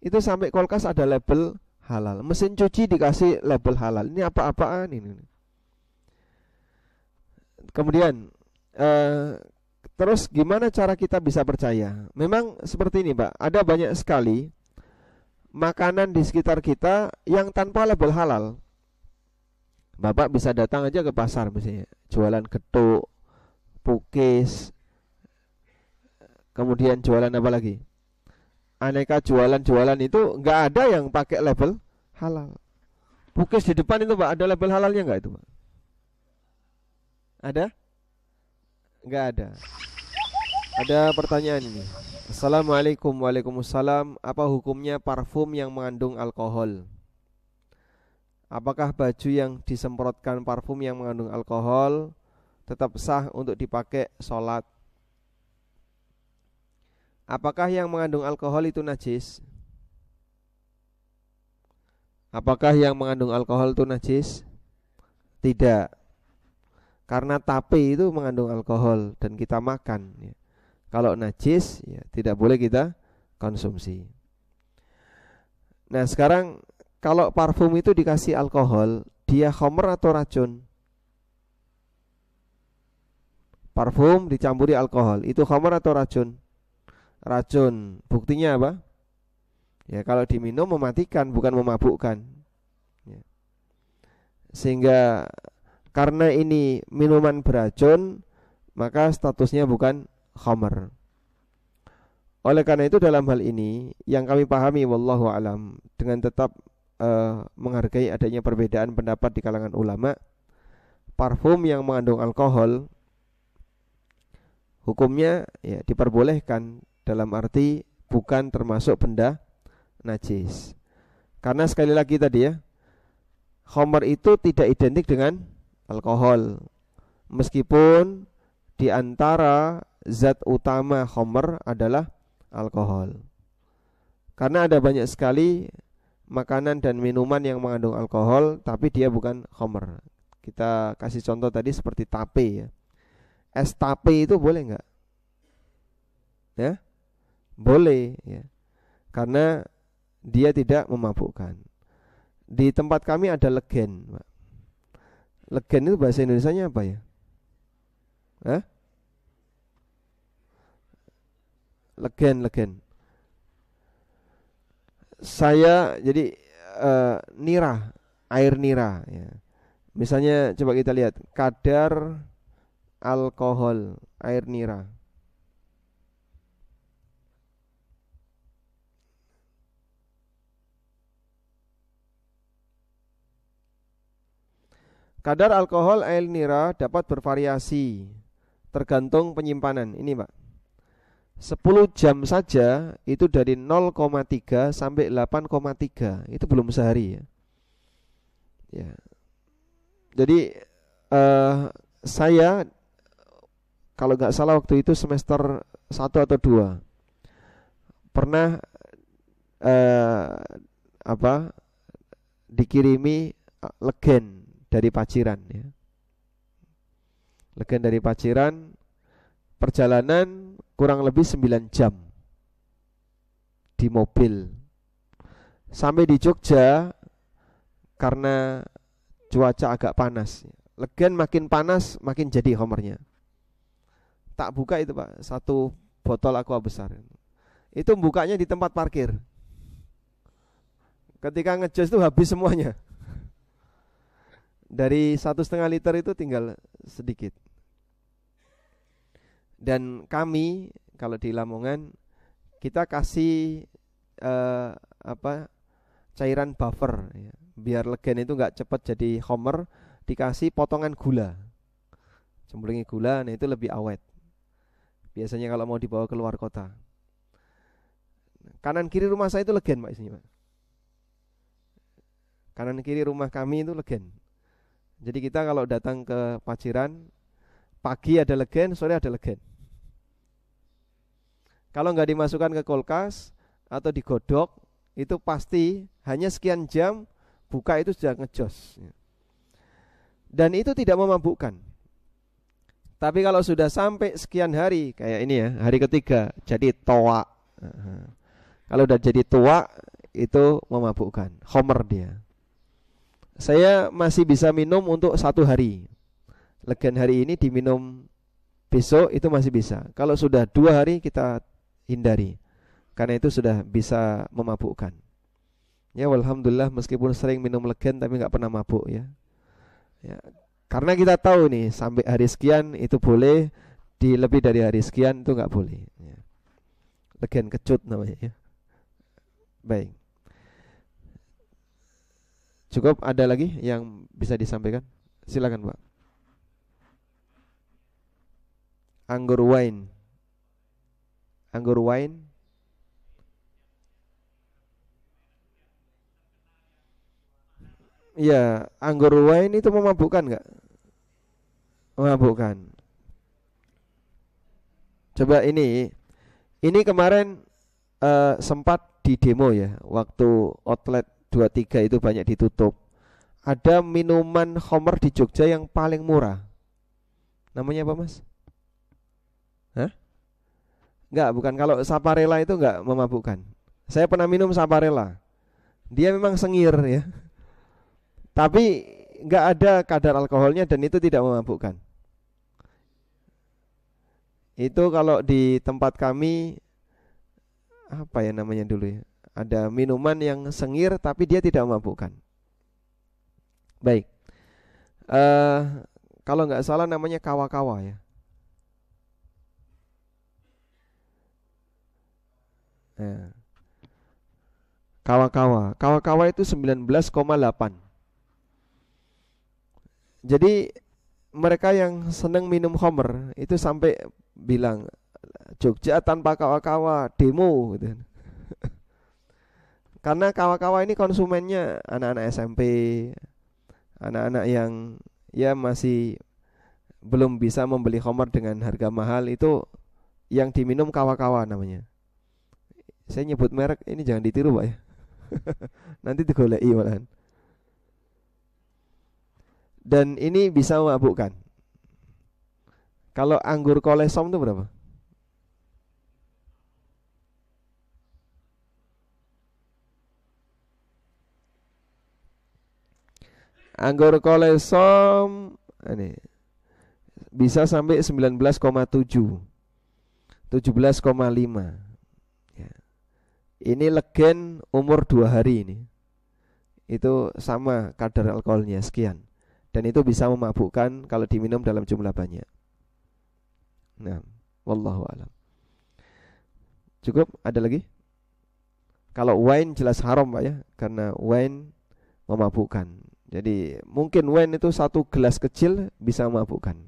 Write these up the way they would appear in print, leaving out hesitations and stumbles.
Itu sampai kulkas ada label halal, mesin cuci dikasih label halal. Ini apa-apaan ini? Kemudian terus gimana cara kita bisa percaya? Memang seperti ini, Pak. Ada banyak sekali makanan di sekitar kita yang tanpa label halal. Bapak bisa datang aja ke pasar misalnya, jualan getuk, pukis, kemudian jualan apa lagi? Aneka jualan-jualan itu nggak ada yang pakai label halal. Pukis di depan itu, Pak, ada label halalnya nggak itu, Pak? Ada? Nggak ada. Ada pertanyaan ini. Assalamualaikum. Waalaikumsalam. Apa hukumnya parfum yang mengandung alkohol? Apakah baju yang disemprotkan parfum yang mengandung alkohol tetap sah untuk dipakai sholat? Apakah yang mengandung alkohol itu najis? Apakah yang mengandung alkohol itu najis? Tidak. Karena tape itu mengandung alkohol dan kita makan, ya. Kalau najis, ya, tidak boleh kita konsumsi. Nah, sekarang kalau parfum itu dikasih alkohol, dia khamr atau racun? Parfum dicampuri alkohol, itu khamr atau racun? Racun. Buktinya apa? Ya, kalau diminum mematikan, bukan memabukkan, ya. Sehingga karena ini minuman beracun, maka statusnya bukan khamr. Oleh karena itu dalam hal ini yang kami pahami wallahu alam, dengan tetap menghargai adanya perbedaan pendapat di kalangan ulama, parfum yang mengandung alkohol hukumnya ya diperbolehkan, dalam arti bukan termasuk benda najis. Karena sekali lagi tadi ya, khamr itu tidak identik dengan alkohol. Meskipun di antara zat utama khamr adalah alkohol. Karena ada banyak sekali makanan dan minuman yang mengandung alkohol tapi dia bukan khamr. Kita kasih contoh tadi seperti tape ya. Es tape itu boleh enggak? Ya? Boleh ya. Karena dia tidak memabukkan. Di tempat kami ada legen, Pak. Legen itu bahasa Indonesianya apa ya? Hah? Legen. Saya jadi nira, air nira ya. Misalnya coba kita lihat kadar alkohol air nira. Kadar alkohol air nira dapat bervariasi tergantung penyimpanan. Ini, Pak. 10 jam saja itu dari 0,3 sampai 8,3. Itu belum sehari ya. Ya. Jadi saya kalau nggak salah waktu itu semester 1 atau 2 pernah dikirimi legen dari Paciran ya. Legen dari Paciran, perjalanan kurang lebih 9 jam di mobil. Sampai di Jogja karena cuaca agak panas. Legen makin panas makin jadi khamrnya. Tak buka itu, Pak, satu botol aqua besar. Itu bukanya di tempat parkir. Ketika ngejos itu habis semuanya. Dari 1,5 liter itu tinggal sedikit. Dan kami kalau di Lamongan kita kasih cairan buffer ya. Biar legen itu nggak cepat jadi khamr, dikasih potongan gula. Cemplungi gula, nah itu lebih awet. Biasanya kalau mau dibawa keluar kota. Kanan kiri rumah saya itu legen, Pak, isinya, Pak. Kanan kiri rumah kami itu legen. Jadi kita kalau datang ke Paciran, pagi ada legen, sore ada legen. Kalau nggak dimasukkan ke kulkas atau digodok, itu pasti hanya sekian jam buka itu sudah ngejos. Dan itu tidak memabukkan. Tapi kalau sudah sampai sekian hari, kayak ini ya, hari ketiga jadi toa. Kalau udah jadi tua, itu memabukkan, khamr dia. Saya masih bisa minum untuk 1 hari. Legen hari ini diminum besok itu masih bisa. Kalau sudah 2 hari kita hindari, karena itu sudah bisa memabukkan. Ya, alhamdulillah meskipun sering minum legen tapi nggak pernah mabuk ya. Ya, karena kita tahu nih sampai hari sekian itu boleh, di lebih dari hari sekian itu nggak boleh. Ya. Legen kecut namanya ya. Baik. Cukup, ada lagi yang bisa disampaikan? Silakan Pak. Anggur wine. Anggur wine. Iya, anggur wine itu memabukkan nggak? Memabukkan. Coba ini kemarin sempat di demo ya, waktu outlet 23 itu banyak ditutup. Ada minuman khamr di Jogja yang paling murah. Namanya apa Mas? Hah? Enggak, bukan. Kalau Saparella itu enggak memabukkan. Saya pernah minum Saparella. Dia memang sengir ya. Tapi enggak ada kadar alkoholnya dan itu tidak memabukkan. Itu kalau di tempat kami, apa ya namanya dulu ya, ada minuman yang sengir tapi dia tidak memabukkan. Baik. eh Kalau nggak salah namanya kawa-kawa ya. Eh, Kawa-kawa itu 19,8. Jadi mereka yang seneng minum khamr itu sampai bilang Jogja tanpa kawa-kawa demo gitu. Karena kawa-kawa ini konsumennya anak-anak SMP, anak-anak yang ya masih belum bisa membeli khamr dengan harga mahal, itu yang diminum kawa-kawa namanya. Saya nyebut merek ini jangan ditiru Pak ya. Nanti digoleki malahan. Dan ini bisa memabukkan. Kalau anggur kolesom itu berapa? Anggur kolesom ini bisa sampai 19,7, 17,5. Ya. Ini legen umur 2 hari ini. Itu sama kadar alkoholnya sekian. Dan itu bisa memabukkan kalau diminum dalam jumlah banyak. Nah, wallahu alam. Cukup, ada lagi? Kalau wine jelas haram Pak ya, karena wine memabukkan. Jadi mungkin wine itu 1 gelas kecil bisa memabukkan.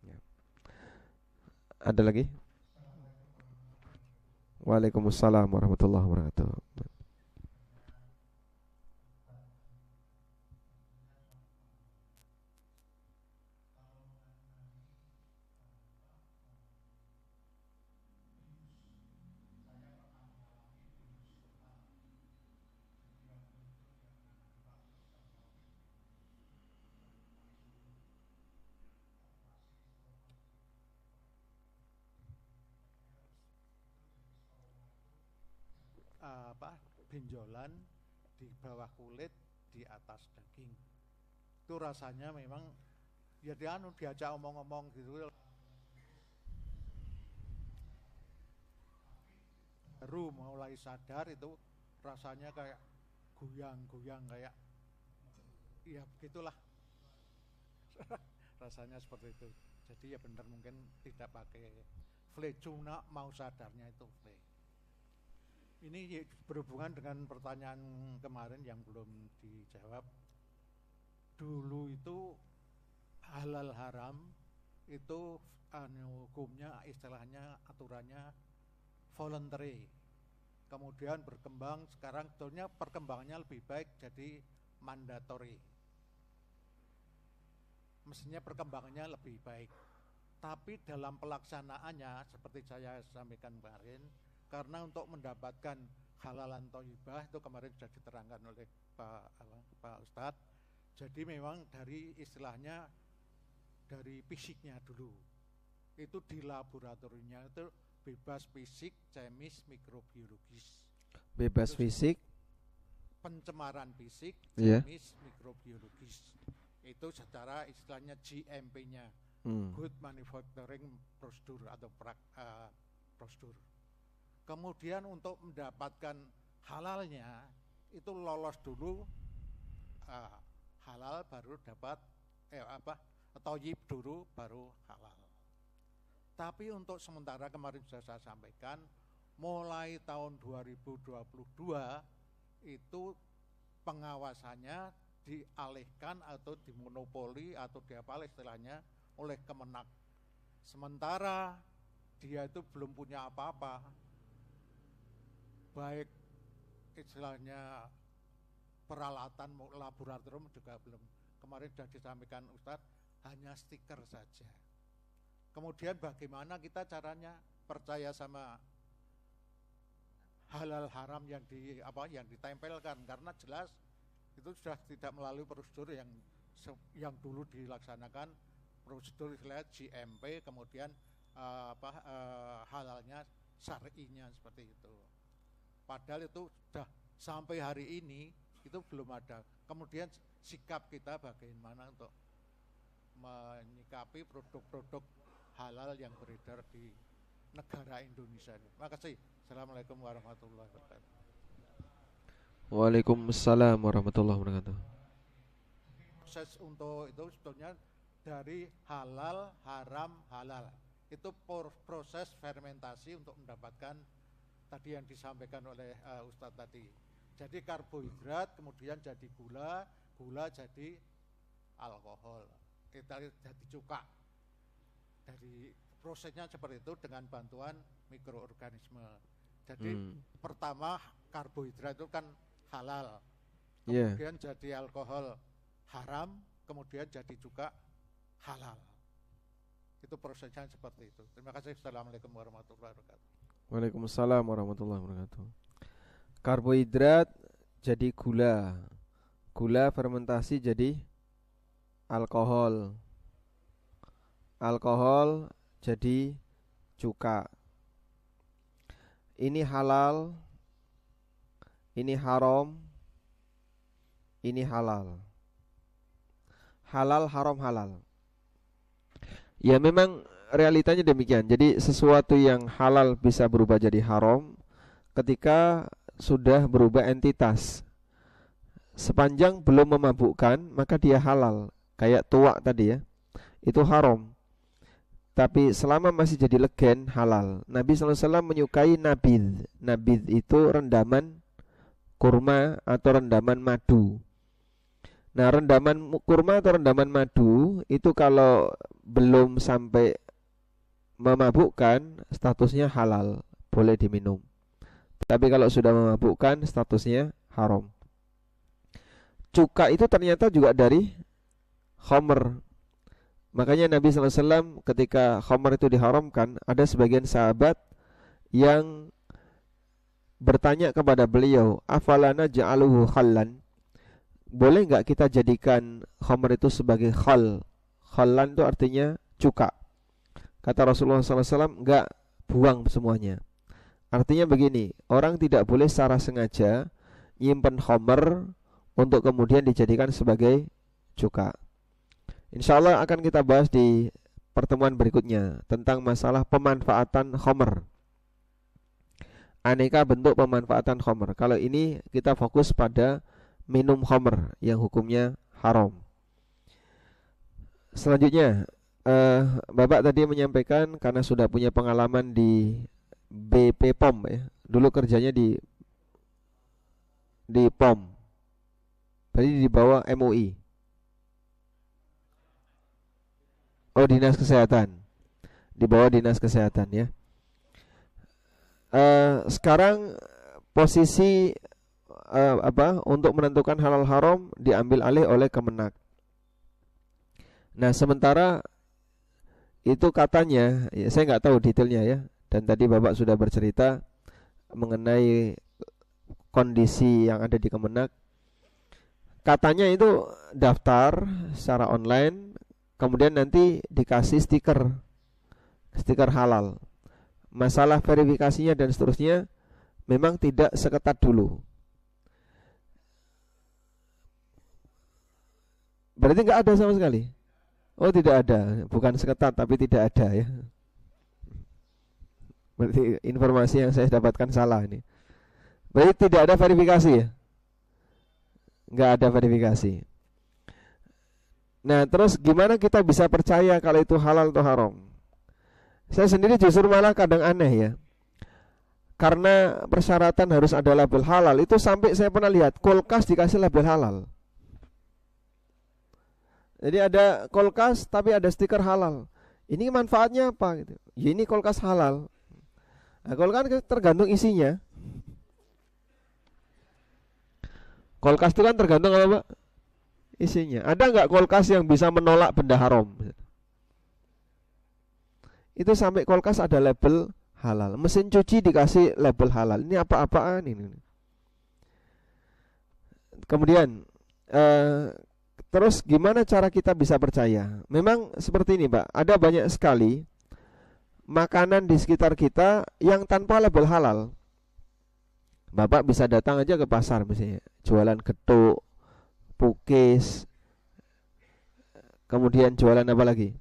Ya. Ada lagi? Waalaikumsalam warahmatullahi wabarakatuh. Apa benjolan di bawah kulit, di atas daging. Itu rasanya memang ya diajak omong-omong gitu, baru mulai sadar itu rasanya kayak goyang-goyang, kayak ya begitulah. Rasanya seperti itu. Jadi ya benar mungkin tidak pakai flay, cuma mau sadarnya itu flay. Ini berhubungan dengan pertanyaan kemarin yang belum dijawab. Dulu itu halal haram itu hukumnya, istilahnya, aturannya voluntary. Kemudian berkembang, sekarang sebetulnya perkembangannya lebih baik jadi mandatory. Mestinya perkembangannya lebih baik. Tapi dalam pelaksanaannya seperti saya sampaikan kemarin, karena untuk mendapatkan halalan thayyibah itu kemarin sudah diterangkan oleh Pak Ustadz. Jadi memang dari istilahnya dari fisiknya dulu. Itu di laboratoriumnya itu bebas fisik, kemis, mikrobiologis. Bebas fisik. Pencemaran fisik, Iya. jenis mikrobiologis. Itu secara istilahnya GMP-nya, Good Manufacturing Procedure atau prosedur. Kemudian untuk mendapatkan halalnya itu lolos dulu halal baru dapat toyib dulu baru halal. Tapi untuk sementara kemarin sudah saya sampaikan, mulai tahun 2022 itu pengawasannya dialihkan atau dimonopoli atau diapalah istilahnya oleh Kemenak. Sementara dia itu belum punya apa-apa, baik istilahnya peralatan laboratorium juga belum. Kemarin sudah disampaikan Ustadz, hanya stiker saja. Kemudian bagaimana kita caranya percaya sama halal haram yang ditempelkan, karena jelas itu sudah tidak melalui prosedur yang dulu dilaksanakan, prosedur istilahnya GMP, kemudian halalnya syar'inya seperti itu. Padahal itu sudah sampai hari ini itu belum ada. Kemudian sikap kita bagaimana untuk menyikapi produk-produk halal yang beredar di negara Indonesia ini. Terima kasih. Assalamualaikum warahmatullahi wabarakatuh. Waalaikumsalam warahmatullahi wabarakatuh. Proses untuk itu sebetulnya dari halal, haram, halal. Itu proses fermentasi untuk mendapatkan tadi yang disampaikan oleh Ustadz tadi. Jadi karbohidrat kemudian jadi gula, gula jadi alkohol, kita jadi cuka. Dari prosesnya seperti itu dengan bantuan mikroorganisme. Jadi pertama karbohidrat itu kan halal, kemudian jadi alkohol haram, kemudian jadi cuka halal. Itu prosesnya seperti itu. Terima kasih. Assalamualaikum warahmatullahi wabarakatuh. Waalaikumsalam warahmatullahi wabarakatuh. Karbohidrat jadi gula, gula fermentasi jadi alkohol, alkohol jadi cuka. Ini halal, ini haram, ini halal. Halal, haram, halal. Ya memang realitanya demikian. Jadi sesuatu yang halal bisa berubah jadi haram ketika sudah berubah entitas. Sepanjang belum memabukkan maka dia halal. Kayak tuak tadi ya, itu haram. Tapi selama masih jadi legen halal. Nabi SAW menyukai nabidh. Nabidh itu rendaman kurma atau rendaman madu. Nah, rendaman kurma atau rendaman madu itu kalau belum sampai memabukkan statusnya halal, boleh diminum. Tapi kalau sudah memabukkan statusnya haram. Cuka itu ternyata juga dari khamr. Makanya Nabi SAW ketika khamr itu diharamkan, ada sebagian sahabat yang bertanya kepada beliau, afalana ja'aluhu khallan, boleh enggak kita jadikan khamr itu sebagai khal? Khallan itu artinya cuka. Kata Rasulullah SAW, enggak, buang semuanya. Artinya begini, orang tidak boleh secara sengaja nyimpen khamr untuk kemudian dijadikan sebagai cuka. Insya Allah akan kita bahas di pertemuan berikutnya tentang masalah pemanfaatan khamr, aneka bentuk pemanfaatan khamr. Kalau ini kita fokus pada minum khamr yang hukumnya haram. Selanjutnya Bapak tadi menyampaikan karena sudah punya pengalaman di BP POM ya. Dulu kerjanya di POM. Berarti di bawah MUI. Oh, Dinas Kesehatan. Di bawah Dinas Kesehatan ya. Sekarang posisi untuk menentukan halal haram diambil alih oleh Kemenak. Nah, sementara itu katanya, ya saya nggak tahu detailnya ya. Dan tadi Bapak sudah bercerita mengenai kondisi yang ada di Kemenak. Katanya itu daftar secara online, kemudian nanti dikasih stiker halal. Masalah verifikasinya dan seterusnya memang tidak seketat dulu. Berarti nggak ada sama sekali. Oh, tidak ada, bukan seketat tapi tidak ada ya. Berarti informasi yang saya dapatkan salah ini. Berarti tidak ada verifikasi ya? Nggak ada verifikasi. Nah, terus gimana kita bisa percaya kalau itu halal atau haram? Saya sendiri justru malah kadang aneh ya. Karena persyaratan harus ada label halal, itu sampai saya pernah lihat kulkas dikasih label halal. Jadi ada kulkas tapi ada stiker halal. Ini manfaatnya apa gitu? Ya ini kulkas halal. Nah, kulkas tergantung isinya. Kulkas itu kan tergantung apa, Pak? Isinya. Ada nggak kulkas yang bisa menolak benda haram? Itu sampai kulkas ada label halal. Mesin cuci dikasih label halal. Ini apa-apaan ini? Kemudian terus gimana cara kita bisa percaya? Memang seperti ini, Pak. Ada banyak sekali makanan di sekitar kita yang tanpa label halal. Bapak bisa datang aja ke pasar misalnya, jualan getuk, pukis, kemudian jualan apa lagi?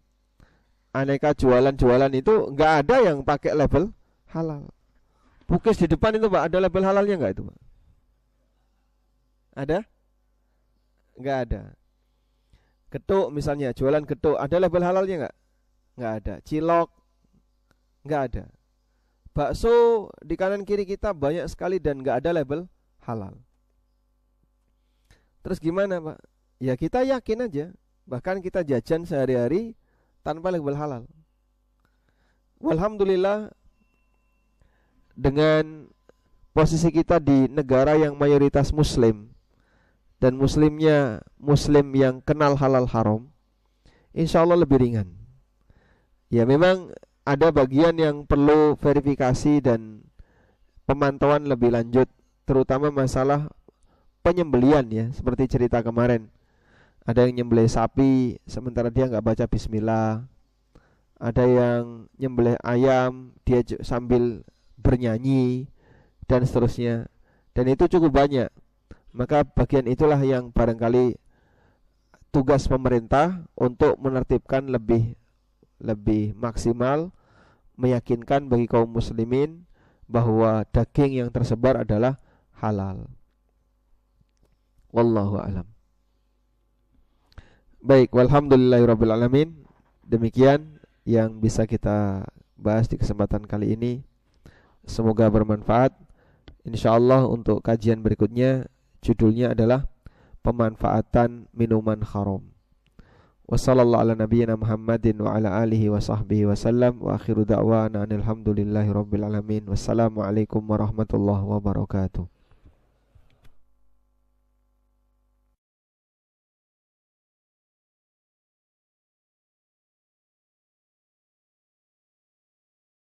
Aneka jualan-jualan itu nggak ada yang pakai label halal. Pukis di depan itu, Pak, ada label halalnya nggak itu, Pak? Ada? Nggak ada. Getuk misalnya, jualan getuk, ada label halalnya nggak? Nggak ada. Cilok, nggak ada. Bakso di kanan kiri kita banyak sekali dan nggak ada label halal. Terus gimana, Pak? Ya kita yakin aja. Bahkan kita jajan sehari-hari tanpa label halal. Walhamdulillah, dengan posisi kita di negara yang mayoritas muslim dan muslimnya muslim yang kenal halal haram, insya Allah lebih ringan. Ya memang ada bagian yang perlu verifikasi dan pemantauan lebih lanjut, terutama masalah penyembelian ya, seperti cerita kemarin. Ada yang nyembelih sapi sementara dia nggak baca bismillah. Ada yang nyembelih ayam dia sambil bernyanyi dan seterusnya. Dan itu cukup banyak. Maka bagian itulah yang barangkali tugas pemerintah untuk menertibkan lebih maksimal, meyakinkan bagi kaum muslimin bahwa daging yang tersebar adalah halal. Wallahu a'lam. Baik, walhamdulillahirabbil alamin. Demikian yang bisa kita bahas di kesempatan kali ini. Semoga bermanfaat. Insyaallah untuk kajian berikutnya judulnya adalah pemanfaatan minuman haram. Wassallallahu ala nabiyyina Muhammadin wa ala alihi wa sahbihi wasallam wa akhiru da'wana alhamdulillahi rabbil alamin. Wassalamualaikum warahmatullahi wabarakatuh.